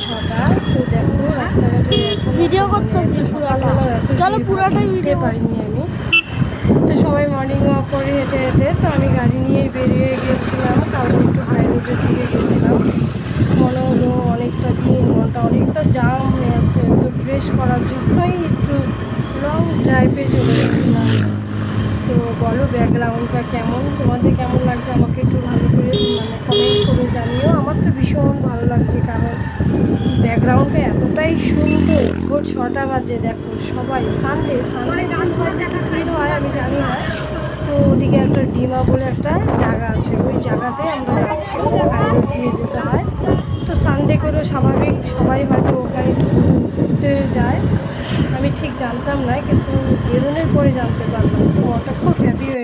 6টা। তো দেখো রাস্তাঘাটে এখন ভিডিও করতে চলো পুরোটাই ভিডিও পারিনি আমি। তো সবাই মর্নিং ওয়াক করে হেঁটে হেঁটে, তো আমি গাড়ি নিয়েই বেরিয়ে গিয়েছিলাম, কারণ একটু হাই রোডের দিকে গিয়েছিলাম। মনে হলো অনেকটা দিন মনটা অনেকটা জাম হয়ে আছে, তো ফ্রেশ করার জন্যই একটু লং ড্রাইভে চলে গেছিলাম। তো বলো ব্যাকগ্রাউন্ডটা কেমন, তোমাদের কেমন লাগছে আমাকে একটু ভালো করে কমেন্ট করে জানিও। আমার তো ভীষণ ভালো লাগছে, কারণ ব্যাকগ্রাউন্ডটা এতটাই সুন্দর। ভোর 6টা বাজে, দেখো সবাই সানডে ভিড় হয় আমি জানি না। তো ওদিকে একটা ডিমা বলে একটা জায়গা আছে, ওই জায়গাতে আমরা যাচ্ছি, হাই রোড দিয়ে যেতে হয়। তো সানডে করে স্বাভাবিক সবাই হয়তো ওখানে একটু ঘুরতে যায়, আমি ঠিক জানতাম না, কিন্তু বেরোনোর পরে জানতে পারলাম। তো মনটা খুব হ্যাপি হয়ে